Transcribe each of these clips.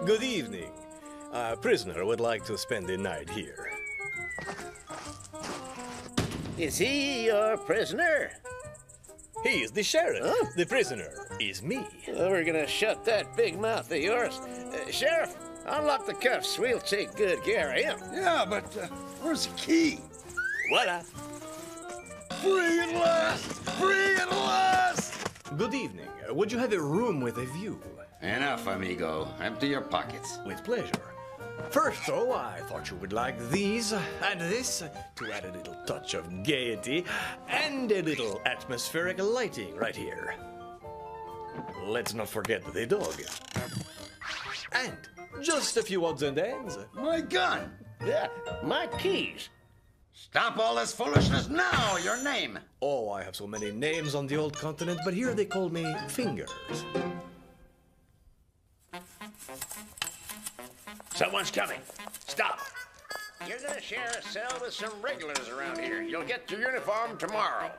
Good evening. A prisoner would like to spend the night here. Is he your prisoner? He is the sheriff. Huh? The prisoner is me. Well, we're gonna shut that big mouth of yours. Sheriff, unlock the cuffs. We'll take good care of him. Yeah, but where's the key? Voila. Free at last! Free at last! Good evening. Would you have a room with a view? Enough, amigo. Empty your pockets. With pleasure. First, though, I thought you would like these and this to add a little touch of gaiety and a little atmospheric lighting right here. Let's not forget the dog. And just a few odds and ends. My gun! Yeah, my keys. Stop all this foolishness now! Your name! Oh, I have so many names on the old continent, but here they call me Fingers. Someone's coming. Stop. You're gonna share a cell with some regulars around here. You'll get your uniform tomorrow.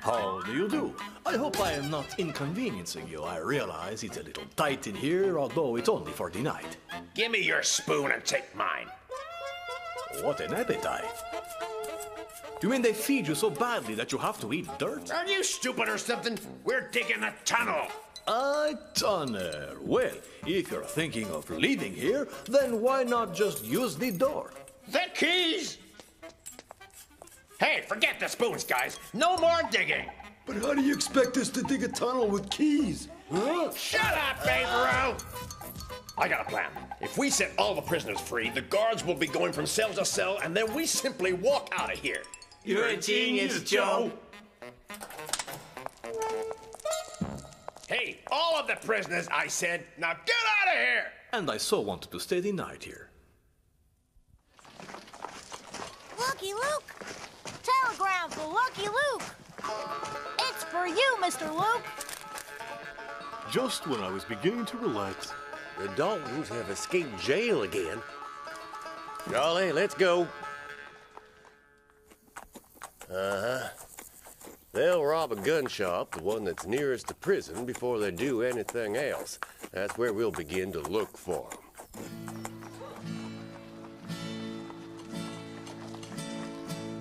How do you do? I hope I am not inconveniencing you. I realize it's a little tight in here, although it's only for the night. Give me your spoon and take mine. What an appetite. You mean they feed you so badly that you have to eat dirt? Are you stupid or something? We're digging a tunnel. A tunnel. Well, if you're thinking of leaving here, then why not just use the door? The keys! Hey, forget the spoons, guys. No more digging. But how do you expect us to dig a tunnel with keys? Huh? Shut up, Favreau! I got a plan. If we set all the prisoners free, the guards will be going from cell to cell, and then we simply walk out of here. You're a genius, Joe. Hey, all of the prisoners, I said, now get out of here! And I so wanted to stay the night here. Lucky Luke! Telegram for Lucky Luke! It's for you, Mr. Luke! Just when I was beginning to relax. The Daltons have escaped jail again. Charlie, let's go. Uh-huh. They'll rob a gun shop, the one that's nearest the prison, before they do anything else. That's where we'll begin to look for them.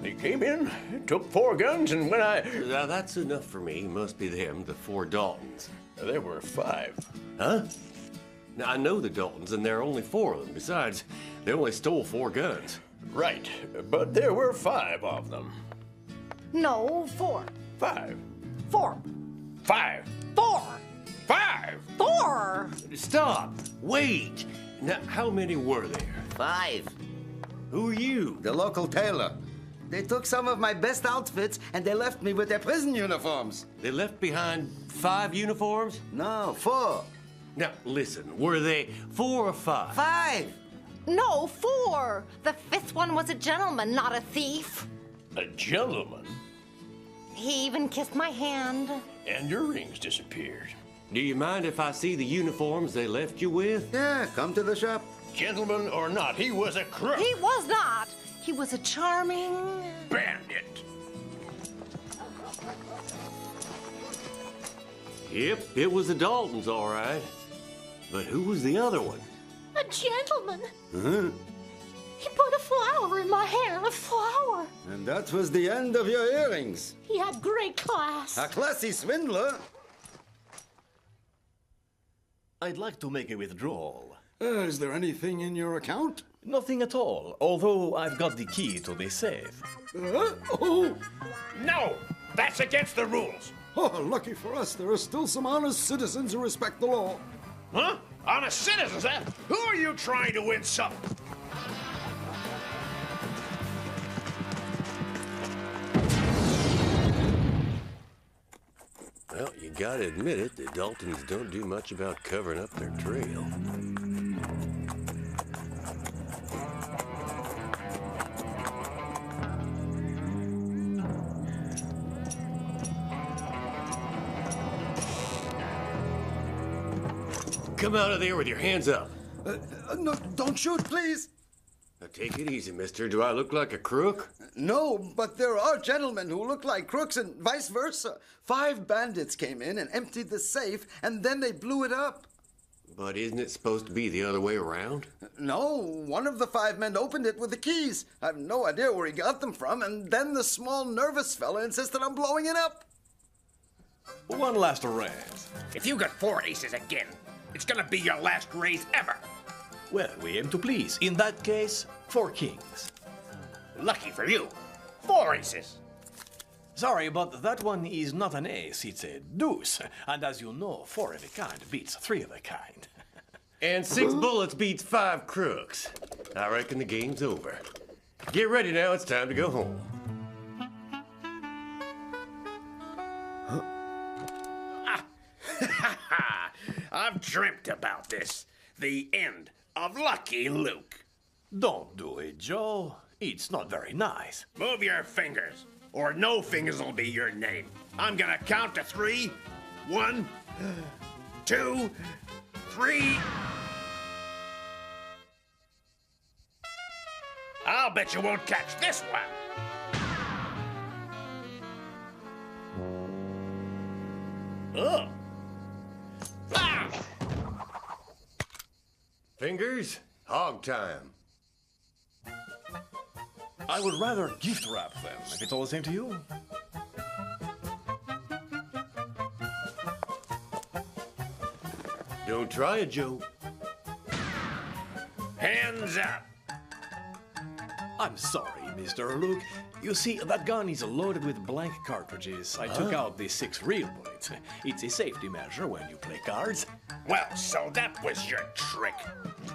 They came in, took 4 guns, and when I... Now, that's enough for me. Must be them, the 4 Daltons. There were 5. Huh? Now, I know the Daltons, and there are only 4 of them. Besides, they only stole 4 guns. Right, but there were 5 of them. No, 4. 5. 4. 5. 4. 5. 4. Stop! Wait! Now, how many were there? 5. Who are you? The local tailor. They took some of my best outfits and they left me with their prison uniforms. They left behind 5 uniforms? No, 4. Now, listen, were they 4 or 5? 5. No, 4. The 5th one was a gentleman, not a thief. A gentleman? He even kissed my hand. And your rings disappeared. Do you mind if I see the uniforms they left you with? Yeah, come to the shop. Gentleman or not, he was a crook. He was not. He was a charming... bandit. Yep, it was the Daltons, all right. But who was the other one? A gentleman. Huh? He put a flower in my hair, a flower. And that was the end of your earrings. He had great class. A classy swindler. I'd like to make a withdrawal. Is there anything in your account? Nothing at all, although I've got the key to the safe. Oh! No, that's against the rules. Oh, lucky for us, there are still some honest citizens who respect the law. Huh? Honest citizens, eh? Who are you trying to insult? Well, you gotta admit it, the Daltons don't do much about covering up their trail. Come out of there with your hands up. No, don't shoot, please. Now take it easy, mister. Do I look like a crook? No, but there are gentlemen who look like crooks and vice versa. 5 bandits came in and emptied the safe, and then they blew it up. But isn't it supposed to be the other way around? No, one of the 5 men opened it with the keys. I have no idea where he got them from, and then the small, nervous fella insisted on blowing it up. One last raise. If you get 4 aces again, it's gonna be your last raise ever. Well, we aim to please. In that case, 4 kings. Lucky for you, 4 aces. Sorry, but that one is not an ace, it's a deuce. And as you know, 4 of a kind beats 3 of a kind. And 6 bullets beats 5 crooks. I reckon the game's over. Get ready now, it's time to go home. I've dreamt about this. The end of Lucky Luke. Don't do it, Joe. It's not very nice. Move your fingers, or no fingers will be your name. I'm gonna count to 3. 1, 2, 3. I'll bet you won't catch this one. Ugh. Ah! Fingers, hog time. I would rather gift wrap them, if it's all the same to you. Don't try it, Joe. Hands up. I'm sorry, Mr. Luke. You see, that gun is loaded with blank cartridges. I took out the 6 real bullets. It's a safety measure when you play cards. Well, so that was your trick.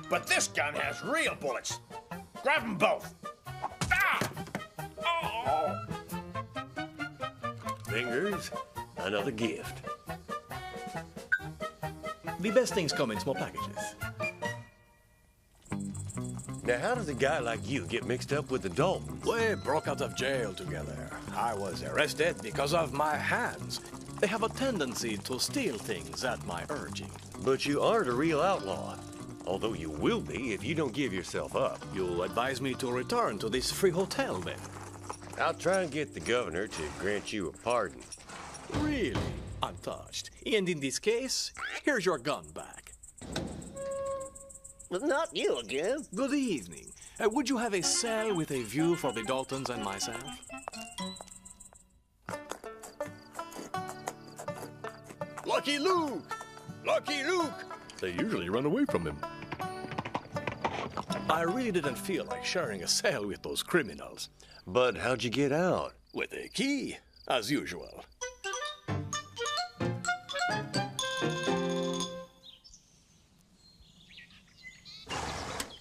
But this gun has real bullets. Grab them both. Ah! Oh! Fingers, another gift. The best things come in small packages. Now, how does a guy like you get mixed up with the Daltons? We broke out of jail together. I was arrested because of my hands. They have a tendency to steal things at my urging. But you aren't a real outlaw. Although you will be if you don't give yourself up. You'll advise me to return to this free hotel, then? I'll try and get the governor to grant you a pardon. Really? Untouched. And in this case, here's your gun back. Not you again. Good evening. Would you have a cell with a view for the Daltons and myself? Lucky Luke! Lucky Luke! They usually run away from him. I really didn't feel like sharing a cell with those criminals. But how'd you get out? With a key, as usual.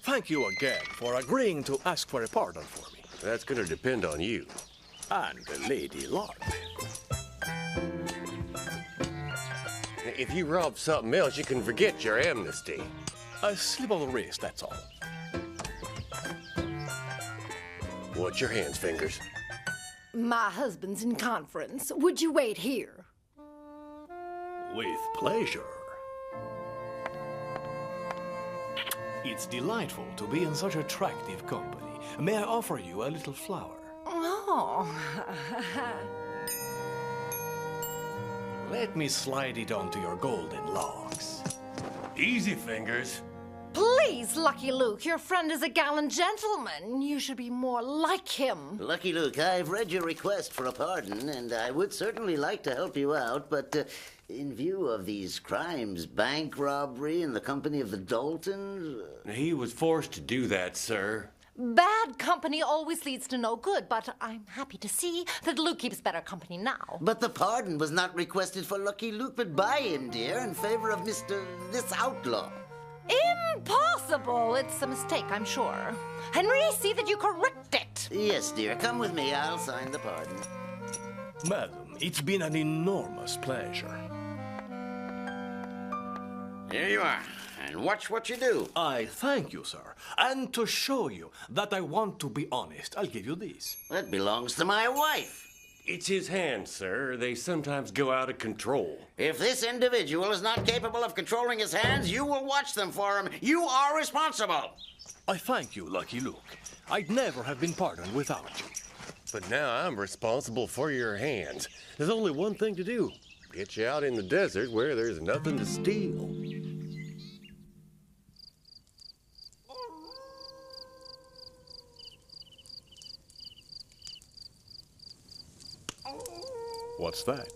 Thank you again for agreeing to ask for a pardon for me. That's gonna depend on you. And Lady Luck. If you rob something else, you can forget your amnesty. A slip of the wrist, that's all. Watch your hands, Fingers. My husband's in conference. Would you wait here? With pleasure. It's delightful to be in such attractive company. May I offer you a little flower? Oh. Let me slide it onto your golden locks. Easy, Fingers. Please, Lucky Luke, your friend is a gallant gentleman. You should be more like him. Lucky Luke, I've read your request for a pardon, and I would certainly like to help you out, but in view of these crimes, bank robbery in the company of the Daltons... He was forced to do that, sir. Bad company always leads to no good, but I'm happy to see that Luke keeps better company now. But the pardon was not requested for Lucky Luke, but by him, dear, in favor of this outlaw. Impossible! It's a mistake, I'm sure. Henry, see that you correct it. Yes, dear, come with me. I'll sign the pardon. Madam, it's been an enormous pleasure. Here you are, and watch what you do. I thank you, sir. And to show you that I want to be honest, I'll give you this. That belongs to my wife. It's his hands, sir. They sometimes go out of control. If this individual is not capable of controlling his hands, you will watch them for him. You are responsible. I thank you, Lucky Luke. I'd never have been pardoned without you. But now I'm responsible for your hands. There's only one thing to do. Get you out in the desert where there's nothing to steal. What's that?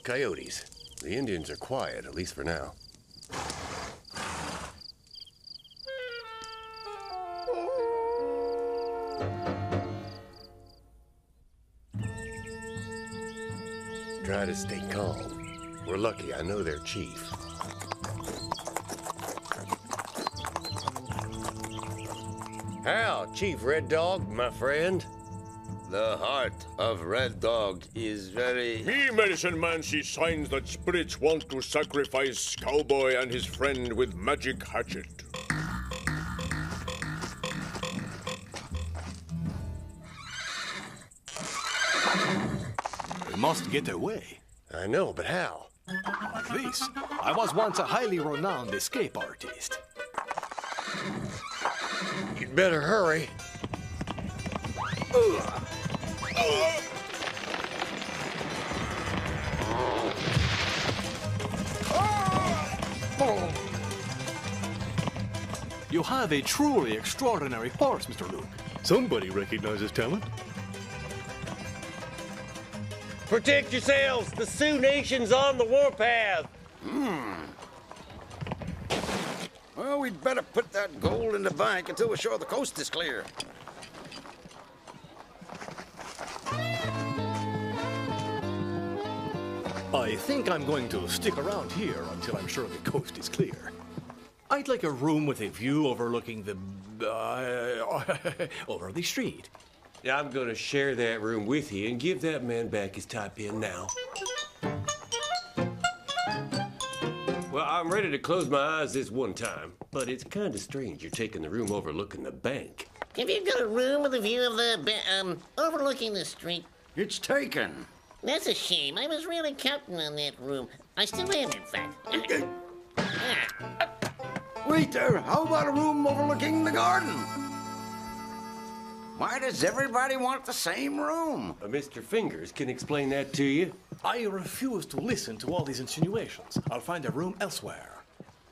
Coyotes. The Indians are quiet, at least for now. Try to stay calm. We're lucky I know their chief. How, Chief Red Dog, my friend? The heart of Red Dog is very... Me, medicine man, see signs that spirits want to sacrifice Cowboy and his friend with magic hatchet. We must get away. I know, but how? Like this. I was once a highly renowned escape artist. You'd better hurry. You have a truly extraordinary horse, Mr. Luke. Somebody recognizes talent. Protect yourselves! The Sioux Nation's on the warpath! Well, we'd better put that gold in the bank until we're sure the coast is clear. I think I'm going to stick around here until I'm sure the coast is clear. I'd like a room with a view overlooking the... over the street. Yeah, I'm gonna share that room with you and give that man back his tie pin now. Well, I'm ready to close my eyes this one time, but it's kind of strange you're taking the room overlooking the bank. Have you got a room with a view of the, overlooking the street? It's taken. That's a shame. I was really counting on that room. I still am, in fact. Wait there, how about a room overlooking the garden? Why does everybody want the same room? Mr. Fingers can explain that to you. I refuse to listen to all these insinuations. I'll find a room elsewhere.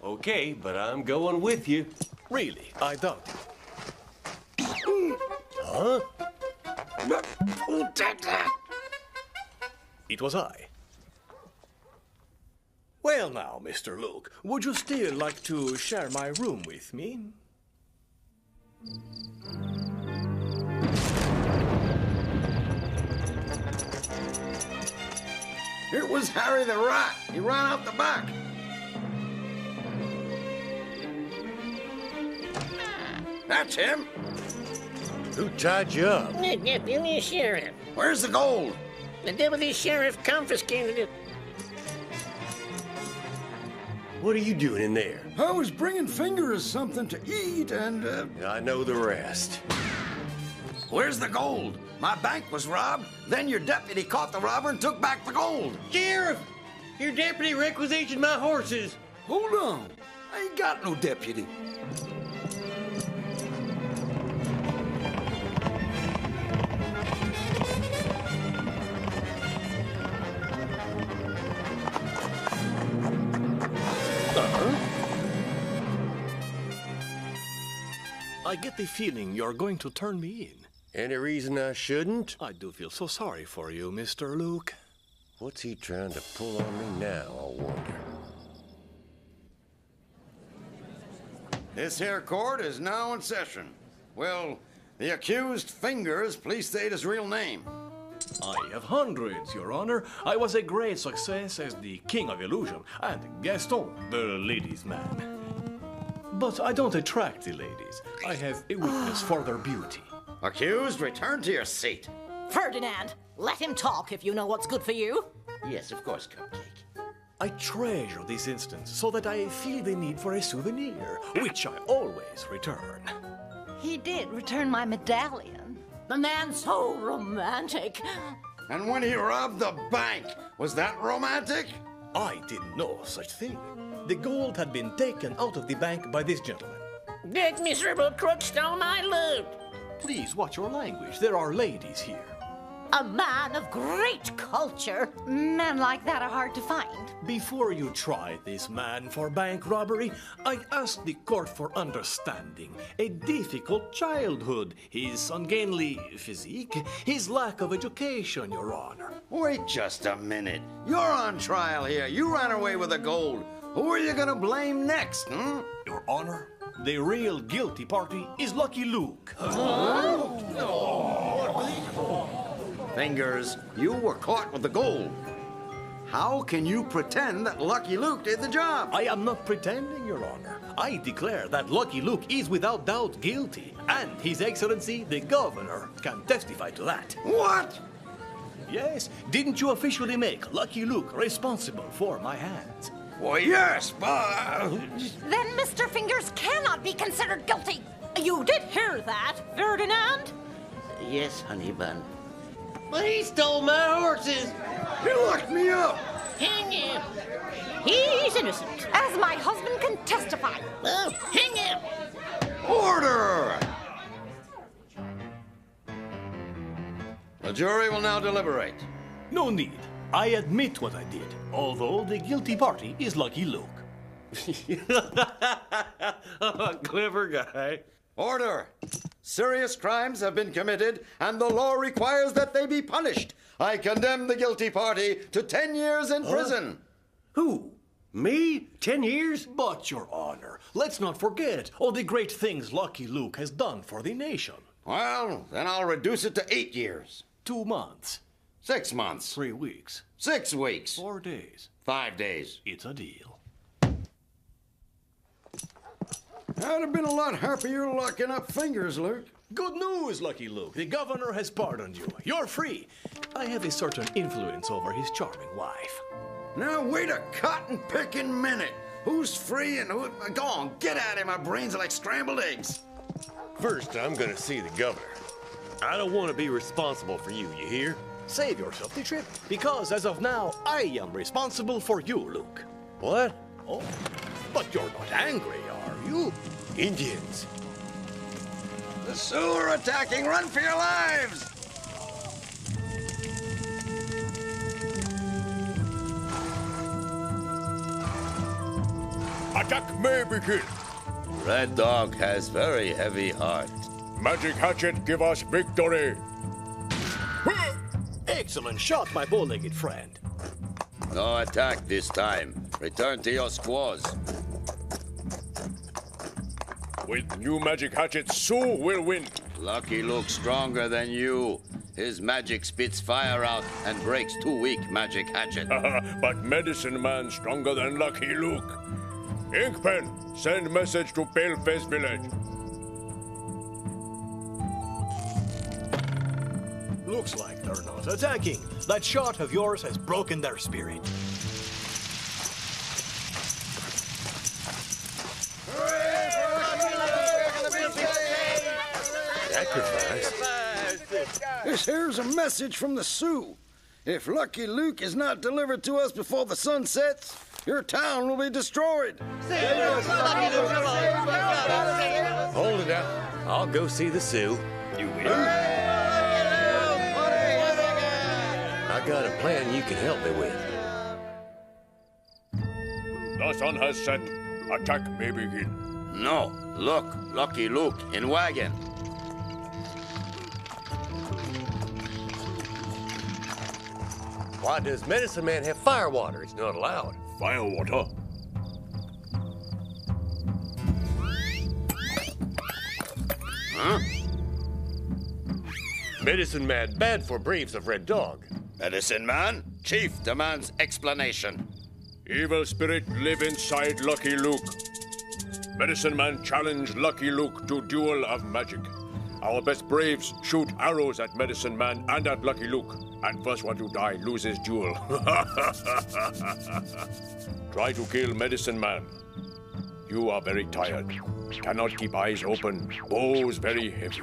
Okay, but I'm going with you. Really, I doubt it. Huh? Who did that? It was I. Well now, Mr. Luke, would you still like to share my room with me? It was Harry the Rat. He ran out the back. That's him. Who tied you up? Deputy Sheriff. Where's the gold? The Deputy Sheriff confiscated it. What are you doing in there? I was bringing Fingers something to eat and, I know the rest. Where's the gold? My bank was robbed, then your deputy caught the robber and took back the gold. Sheriff! Your deputy requisitioned my horses. hold on. I ain't got no deputy. I get the feeling you're going to turn me in. Any reason I shouldn't? I do feel so sorry for you, Mr. Luke. What's he trying to pull on me now, I wonder? This here court is now in session. Well, the accused Fingers, please state his real name. I have hundreds, Your Honor. I was a great success as the King of Illusion and Gaston, the ladies' man. But I don't attract the ladies. I have a weakness for their beauty. Accused, return to your seat. Ferdinand, let him talk if you know what's good for you. Yes, of course, Cupcake. I treasure this instance so that I feel the need for a souvenir, which I always return. He did return my medallion. The man's so romantic. And when he robbed the bank, was that romantic? I didn't know such thing. The gold had been taken out of the bank by this gentleman. That miserable crook stole my loot. Please watch your language. There are ladies here. A man of great culture. Men like that are hard to find. Before you try this man for bank robbery, I ask the court for understanding. A difficult childhood, his ungainly physique, his lack of education, Your Honor. Wait just a minute. You're on trial here. You ran away with the gold. Who are you gonna blame next, hmm? Your Honor, the real guilty party is Lucky Luke. Fingers, you were caught with the gold. How can you pretend that Lucky Luke did the job? I am not pretending, Your Honor. I declare that Lucky Luke is without doubt guilty, and His Excellency the Governor can testify to that. What? Yes, didn't you officially make Lucky Luke responsible for my hands? Well, yes, but... Then Mr. Fingers cannot be considered guilty. You did hear that, Ferdinand? Yes, honey bun. But he stole my horses. He locked me up. Hang him. He's innocent. As my husband can testify. Well, hang him. Order! The jury will now deliberate. No need. I admit what I did, although the guilty party is Lucky Luke. Clever guy. Order! Serious crimes have been committed, and the law requires that they be punished. I condemn the guilty party to 10 years in prison. Who? Me? 10 years? But, Your Honor, let's not forget all the great things Lucky Luke has done for the nation. Well, then I'll reduce it to 8 years. 2 months, 6 months. 3 weeks, 6 weeks. 4 days. 5 days. It's a deal. I'd have been a lot happier locking up Fingers, Luke. Good news, Lucky Luke. The governor has pardoned you. You're free. I have a certain influence over his charming wife. Now, wait a cotton-picking minute. Who's free and who... Go on, get at him. My brains are like scrambled eggs. First, I'm gonna see the governor. I don't want to be responsible for you hear? Save yourself the trip, because as of now, I am responsible for you, Luke. What? Oh, but you're not angry, are you? Indians. The Sioux are attacking. Run for your lives! Attack may begin. Red Dog has very heavy heart. Magic Hatchet, give us victory. Excellent shot, my bow-legged friend. No attack this time. Return to your squaws. With new Magic Hatchet, Sioux will win. Lucky Luke stronger than you. His magic spits fire out and breaks too weak Magic Hatchet. But Medicine Man stronger than Lucky Luke. Inkpen, send message to Paleface Village. Looks like they're not attacking. That shot of yours has broken their spirit. Sacrifice? This here's a message from the Sioux. If Lucky Luke is not delivered to us before the sun sets, your town will be destroyed. Hold it up. I'll go see the Sioux. You will? I got a plan you can help me with. The sun has set. Attack may begin. No, look, Lucky Luke in wagon. Why does Medicine Man have firewater? It's not allowed. Firewater. Huh? Medicine Man bad for braves of Red Dog. Medicine Man, Chief demands explanation. Evil spirit live inside Lucky Luke. Medicine Man challenge Lucky Luke to duel of magic. Our best braves shoot arrows at Medicine Man and at Lucky Luke. And first one to die loses duel. Try to kill Medicine Man. You are very tired. Cannot keep eyes open. Bows very heavy.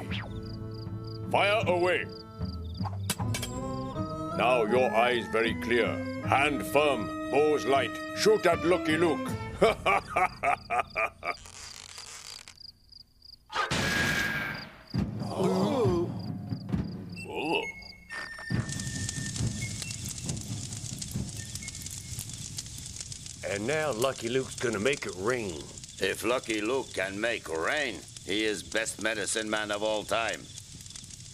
Fire away. Now your eyes very clear. Hand firm. Bows light. Shoot at Lucky Luke. And now Lucky Luke's gonna make it rain. If Lucky Luke can make rain, he is best medicine man of all time.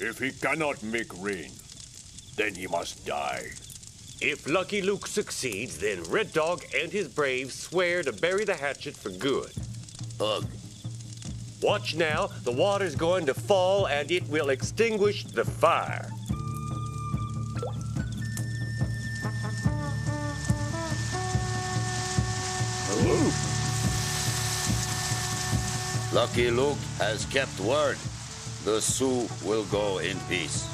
If he cannot make rain, then he must die. If Lucky Luke succeeds, then Red Dog and his braves swear to bury the hatchet for good. Ugh. Watch now, the water's going to fall and it will extinguish the fire. Lucky Luke has kept word. The Sioux will go in peace.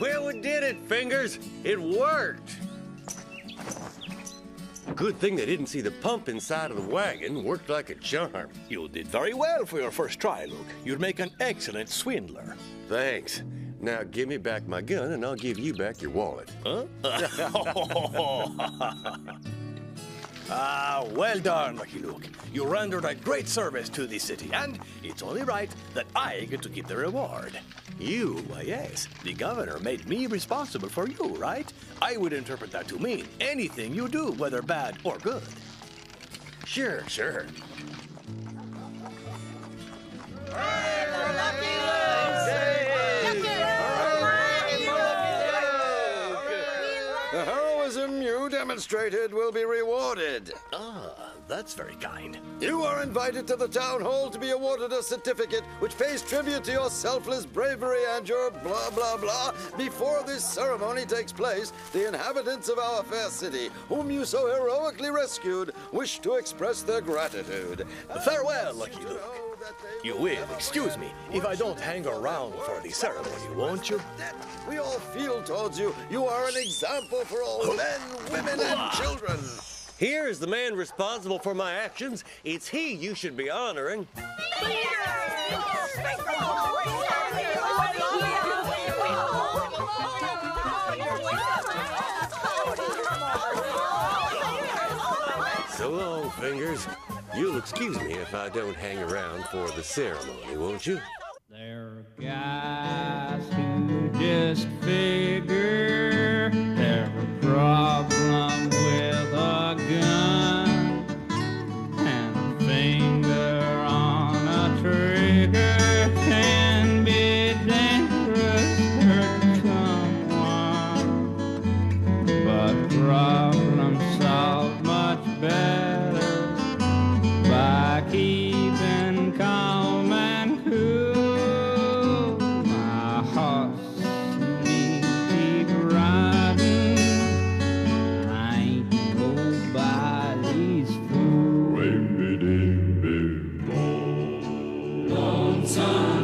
Well, we did it, Fingers. It worked. Good thing they didn't see the pump inside of the wagon. Worked like a charm. You did very well for your first try, Luke. You'd make an excellent swindler. Thanks. Now give me back my gun and I'll give you back your wallet. Huh? Well done, Lucky Luke. You rendered a great service to the city, and it's only right that I get to keep the reward. You? Why, yes. The governor made me responsible for you, right? I would interpret that to mean anything you do, whether bad or good. Sure. The heroism you demonstrated will be rewarded. Ah, that's very kind. You are invited to the town hall to be awarded a certificate which pays tribute to your selfless bravery and your blah, blah, blah. Before this ceremony takes place, the inhabitants of our fair city, whom you so heroically rescued, wish to express their gratitude. Farewell, Lucky Luke. You will excuse me if I don't hang around for the ceremony, won't you? We all feel towards you. You are an example for all men, women, and children. Here is the man responsible for my actions. It's he you should be honoring. So long, Fingers. You'll excuse me if I don't hang around for the ceremony, won't you? There are guys who just figure they're a problem with a gun and a finger on a trigger can be dangerous for someone, but problems solved much better by keeping calm and cool. My horse needs keep riding. I ain't nobody's fool. Lonesome